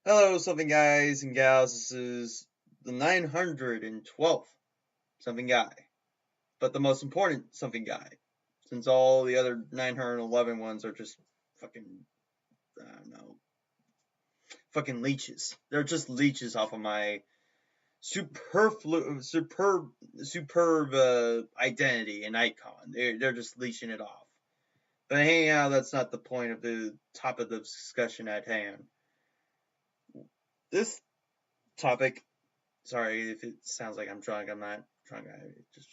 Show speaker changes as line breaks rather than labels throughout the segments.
Hello, something guys and gals. This is the 912th something guy, but the most important something guy, since all the other 911 ones are just fucking, I don't know, fucking leeches. They're just leeches off of my superb identity and icon. They're just leeching it off. But anyhow, that's not the point of the topic of the discussion at hand. This topic, sorry if it sounds like I'm drunk. I'm not drunk. I'm just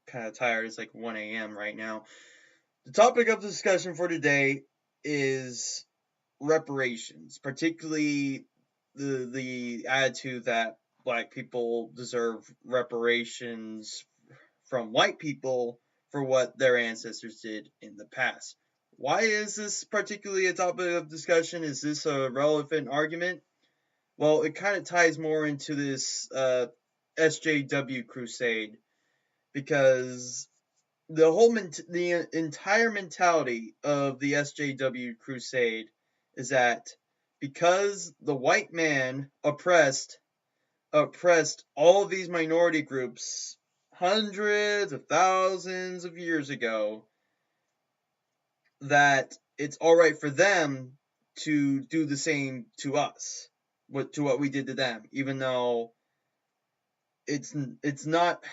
kind of tired. It's like 1 a.m. right now. The topic of discussion for today is reparations, particularly the attitude that black people deserve reparations from white people for what their ancestors did in the past. Why is this particularly a topic of discussion? Is this a relevant argument? Well, it kind of ties more into this SJW crusade, because the entire mentality of the SJW crusade is that because the white man oppressed all of these minority groups hundreds of thousands of years ago, that it's all right for them to do the same to us, to what we did to them, even though it's not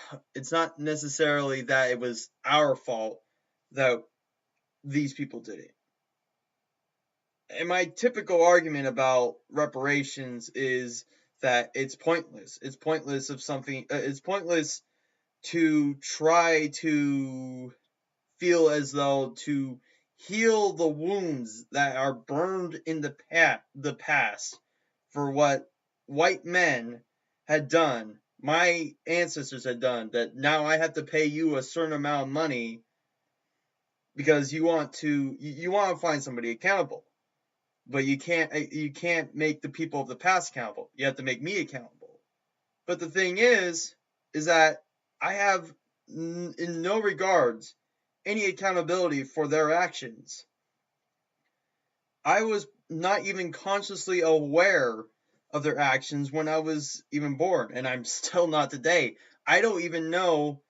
necessarily that it was our fault that these people did it. And my typical argument about reparations is that it's pointless. It's pointless of something. It's pointless to try to feel as though to heal the wounds that are burned in the past for what white men had done, my ancestors had done, that now I have to pay you a certain amount of money because you want to find somebody accountable. But you can't make the people of the past accountable. You have to make me accountable. But the thing is that I have in no regards any accountability for their actions. I was not even consciously aware of their actions when I was even born, and I'm still not today. I don't even know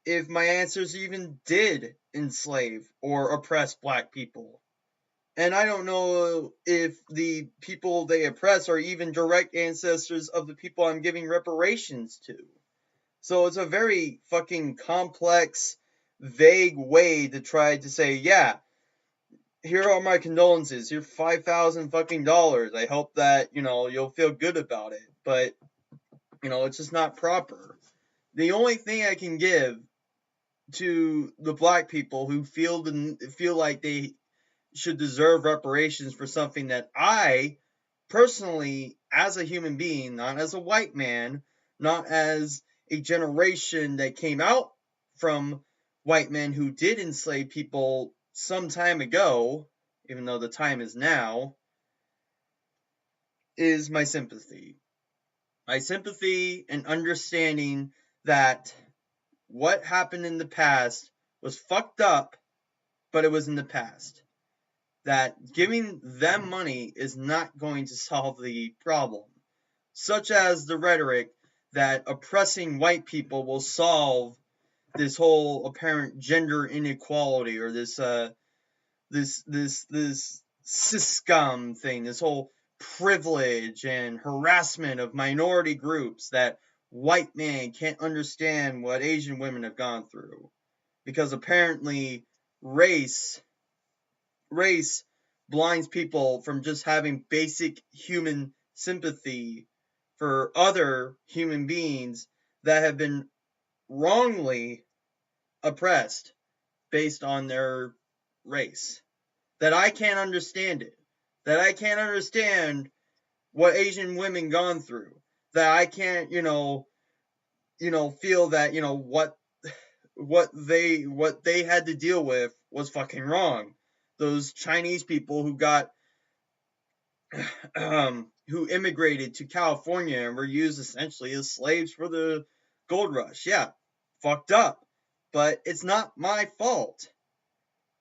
if my ancestors even did enslave or oppress black people. And I don't know if the people they oppress are even direct ancestors of the people I'm giving reparations to. So it's a very fucking complex, vague way to try to say, yeah, here are my condolences. Here's 5,000 fucking dollars. I hope that, you'll feel good about it. But, it's just not proper. The only thing I can give to the black people who feel like they should deserve reparations for something that I personally, as a human being, not as a white man, not as a generation that came out from white men who did enslave people some time ago, even though the time is now, is my sympathy. My sympathy and understanding that what happened in the past was fucked up, but it was in the past. That giving them money is not going to solve the problem, such as the rhetoric that oppressing white people will solve this whole apparent gender inequality, or this siscum thing, this whole privilege and harassment of minority groups, that white men can't understand what Asian women have gone through because apparently race blinds people from just having basic human sympathy for other human beings that have been wrongly oppressed based on their race. That I can't understand it. That I can't understand what Asian women gone through. That I can't, feel that, what they had to deal with was fucking wrong. Those Chinese people who got who immigrated to California and were used essentially as slaves for the gold rush. Yeah, fucked up. But it's not my fault.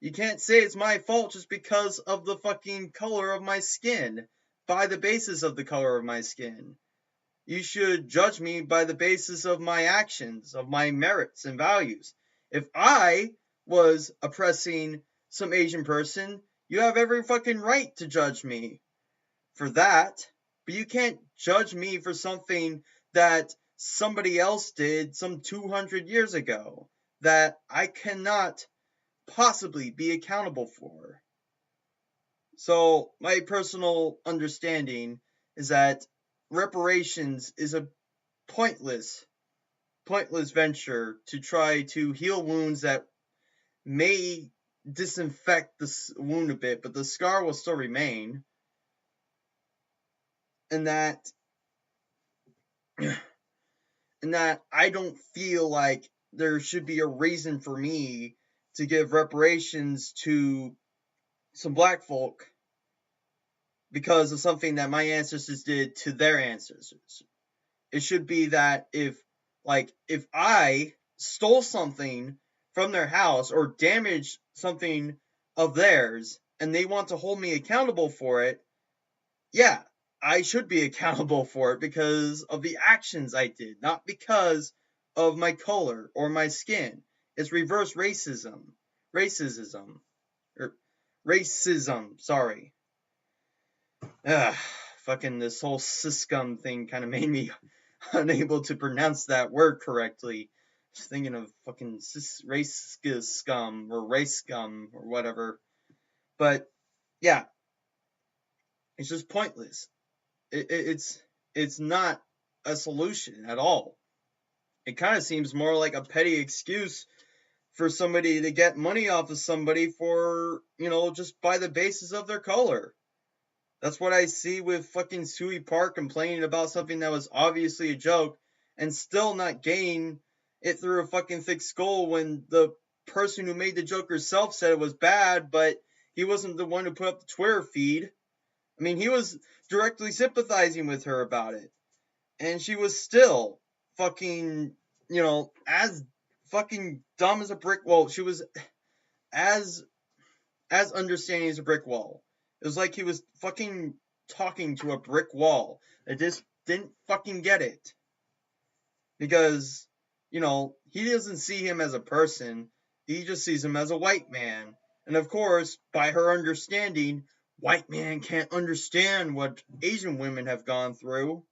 You can't say it's my fault just because of the fucking color of my skin. by the basis of the color of my skin. You should judge me by the basis of my actions, of my merits and values. If I was oppressing some Asian person, you have every fucking right to judge me for that. But you can't judge me for something that somebody else did some 200 years ago that I cannot possibly be accountable for. So, my personal understanding is that reparations is a pointless, pointless venture to try to heal wounds that may disinfect the wound a bit, but the scar will still remain. And that I don't feel like there should be a reason for me to give reparations to some black folk because of something that my ancestors did to their ancestors. It should be that if I stole something from their house or damaged something of theirs and they want to hold me accountable for it, yeah, I should be accountable for it because of the actions I did, not because of my color or my skin. It's reverse racism. Racism. Or racism, sorry. Ugh, fucking this whole siscum thing kind of made me unable to pronounce that word correctly. Just thinking of fucking race scum or race scum or whatever. But yeah, it's just pointless. It's not a solution at all. It kind of seems more like a petty excuse for somebody to get money off of somebody for, just by the basis of their color. That's what I see with fucking Sui Park complaining about something that was obviously a joke and still not getting it through a fucking thick skull when the person who made the joke herself said it was bad, but he wasn't the one who put up the Twitter feed. I mean, he was directly sympathizing with her about it. And she was still fucking, as fucking dumb as a brick wall. She was as understanding as a brick wall. It was like he was fucking talking to a brick wall that just didn't fucking get it. Because, he doesn't see him as a person. He just sees him as a white man. And of course, by her understanding, white man can't understand what Asian women have gone through.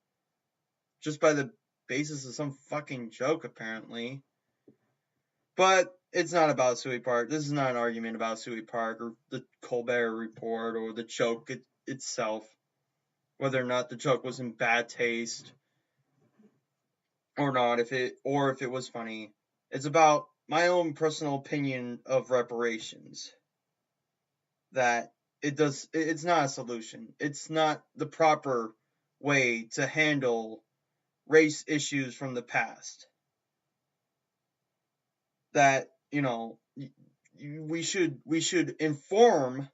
Just by the basis of some fucking joke, apparently. But it's not about Sui Park. This is not an argument about Sui Park or the Colbert Report or the joke itself. Whether or not the joke was in bad taste or not, if it was funny. It's about my own personal opinion of reparations. That it's not a solution. It's not the proper way to handle race issues from the past. That, we should inform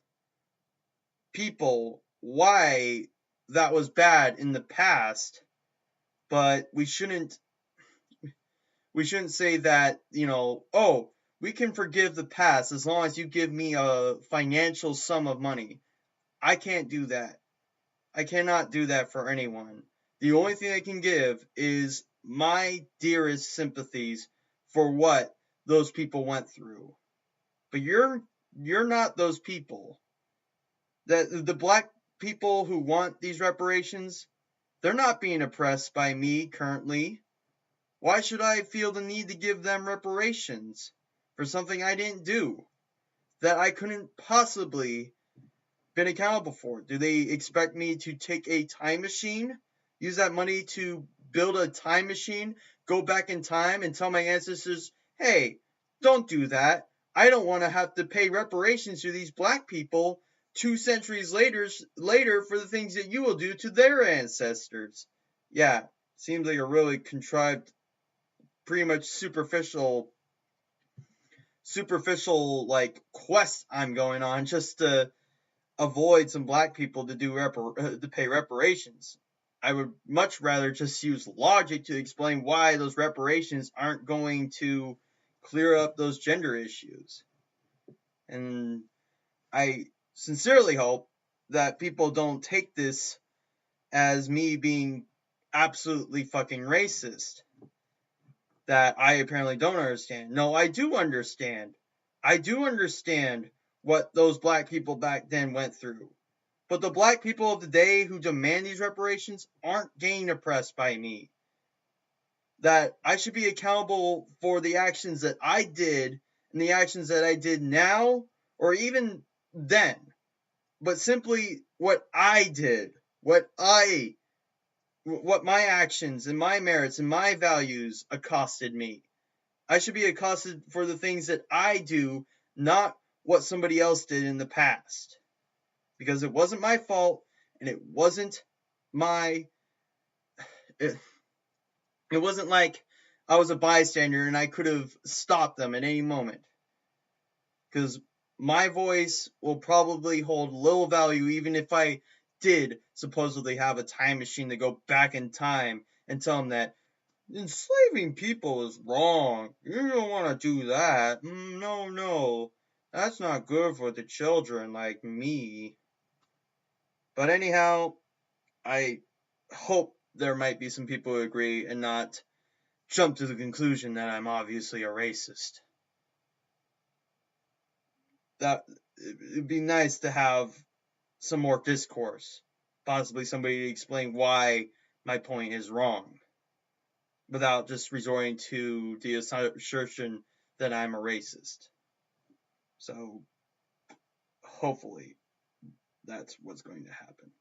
people why that was bad in the past, but we shouldn't say that, oh, we can forgive the past as long as you give me a financial sum of money. I can't do that. I cannot do that for anyone. The only thing I can give is my dearest sympathies for what those people went through. But you're not those people. The black people who want these reparations, they're not being oppressed by me currently. Why should I feel the need to give them reparations for something I didn't do that I couldn't possibly been accountable for? Do they expect me to take a time machine, use that money to build a time machine, go back in time and tell my ancestors, hey, don't do that. I don't want to have to pay reparations to these black people 2 centuries later for the things that you will do to their ancestors. Yeah, seems like a really contrived, pretty much superficial like quest I'm going on just to avoid some black people to to pay reparations. I would much rather just use logic to explain why those reparations aren't going to clear up those gender issues. And I sincerely hope that people don't take this as me being absolutely fucking racist that I apparently don't understand. No, I do understand. I do understand what those black people back then went through. But the black people of the day who demand these reparations aren't getting oppressed by me. That I should be accountable for the actions that I did and the actions that I did now or even then. But simply what I did, what my actions and my merits and my values accosted me. I should be accosted for the things that I do, not what somebody else did in the past. Because it wasn't my fault and it wasn't my it, it wasn't like I was a bystander and I could have stopped them at any moment. Because my voice will probably hold little value even if I did supposedly have a time machine to go back in time and tell them that enslaving people is wrong. You don't want to do that. No, no. That's not good for the children like me. But anyhow, I hope there might be some people who agree and not jump to the conclusion that I'm obviously a racist. That it'd be nice to have some more discourse. Possibly somebody to explain why my point is wrong. Without just resorting to the assertion that I'm a racist. So, hopefully, that's what's going to happen.